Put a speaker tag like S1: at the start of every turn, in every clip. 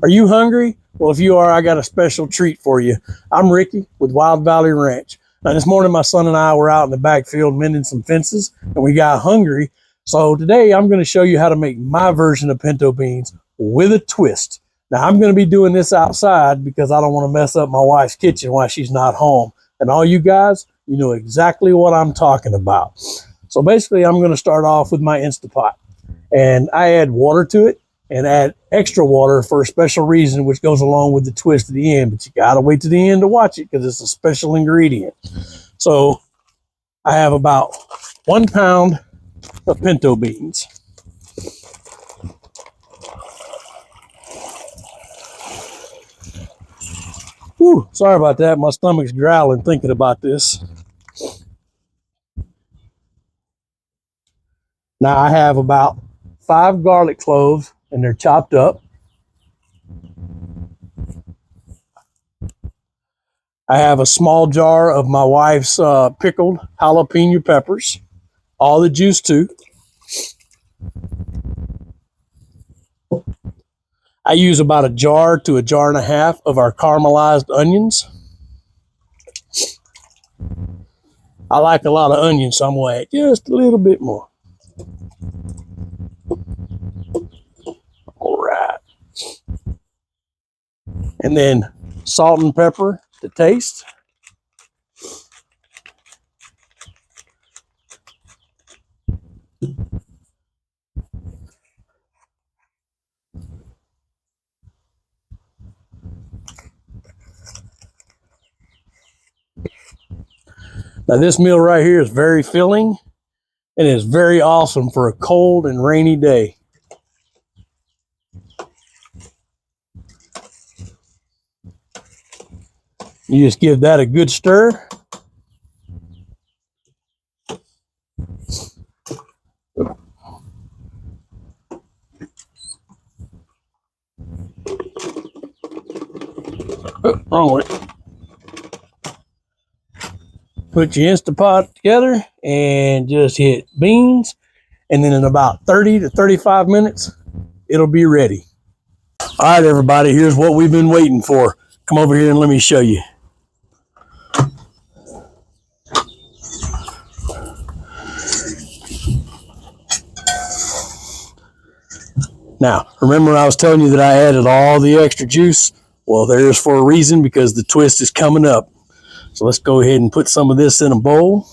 S1: Are you hungry? Well, if you are, I got a special treat for you. I'm Ricky with Wild Valley Ranch. Now, this morning, my son and I were out in the backfield mending some fences, and we got hungry. So today, I'm going to show you how to make my version of pinto beans with a twist. Now, I'm going to be doing this outside because I don't want to mess up my wife's kitchen while she's not home. And all you guys, you know exactly what I'm talking about. So basically, I'm going to start off with my Instapot. And I add water to it and add extra water for a special reason, which goes along with the twist at the end. But you got to wait to the end to watch it because it's a special ingredient. So I have about 1 pound of pinto beans. Whew, sorry about that. My stomach's growling thinking about this. Now I have about 5 garlic cloves and they're chopped up. I have a small jar of my wife's pickled jalapeno peppers, all the juice too. I use about a jar to a jar and a half of our caramelized onions. I like a lot of onions, so I'm going to add just a little bit more. All right. And then salt and pepper to taste. Now this meal right here is very filling and is very awesome for a cold and rainy day. You just give that a good stir. Oh, wrong way. Put your Instapot together and just hit beans. And then in about 30 to 35 minutes, it'll be ready. All right, everybody, here's what we've been waiting for. Come over here and let me show you. Now, remember I was telling you that I added all the extra juice? Well, there's for a reason, because the twist is coming up. So let's go ahead and put some of this in a bowl.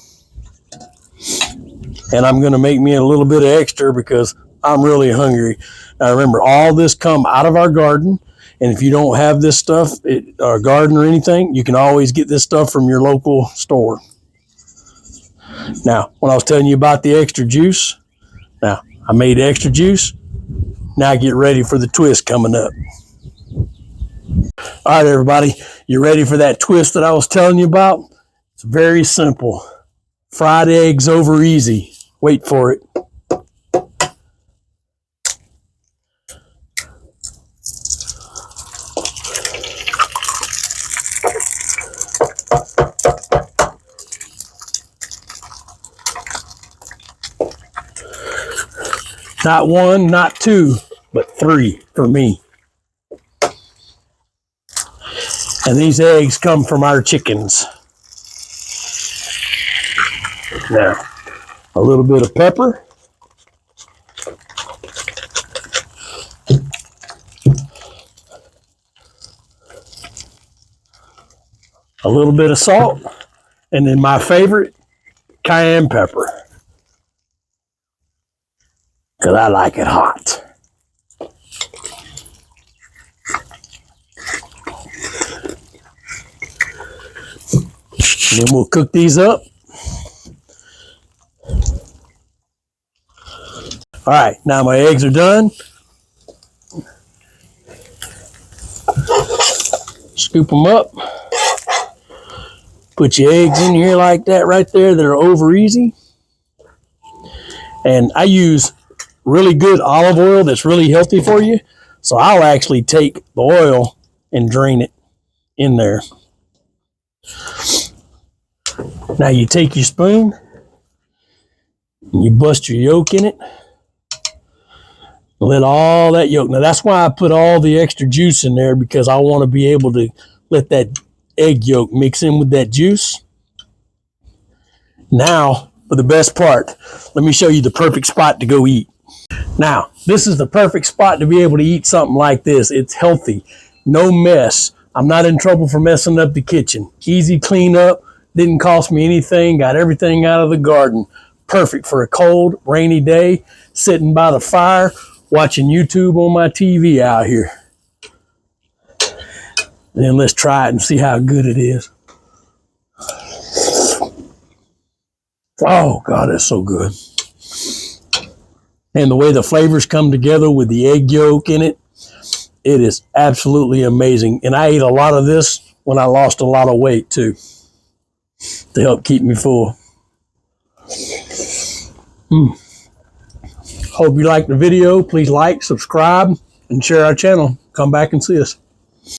S1: And I'm going to make me a little bit of extra because I'm really hungry. Now remember, all this come out of our garden. And if you don't have this stuff, or garden or anything, you can always get this stuff from your local store. Now, when I was telling you about the extra juice, now I made extra juice. Now get ready for the twist coming up. All right, everybody, you ready for that twist that I was telling you about? It's very simple. Fried eggs over easy. Wait for it. Not 1, not 2, but 3 for me. And these eggs come from our chickens. Now, a little bit of pepper. A little bit of salt. And then my favorite, cayenne pepper. Because I like it hot. And then we'll cook these up. All right, now my eggs are done. Scoop them up. Put your eggs in here like that right there that are over easy. And I use really good olive oil that's really healthy for you. So I'll actually take the oil and drain it in there. Now you take your spoon and you bust your yolk in it. Let all that yolk. Now that's why I put all the extra juice in there, because I want to be able to let that egg yolk mix in with that juice. Now for the best part, let me show you the perfect spot to go eat. Now, this is the perfect spot to be able to eat something like this. It's healthy, no mess. I'm not in trouble for messing up the kitchen. Easy cleanup, didn't cost me anything, got everything out of the garden. Perfect for a cold, rainy day, sitting by the fire, watching YouTube on my TV out here. And then let's try it and see how good it is. Oh, God, it's so good. And the way the flavors come together with the egg yolk in it, it is absolutely amazing. And I ate a lot of this when I lost a lot of weight too, to help keep me full. Hope you liked the video. Please like, subscribe, and share our channel. Come back and see us.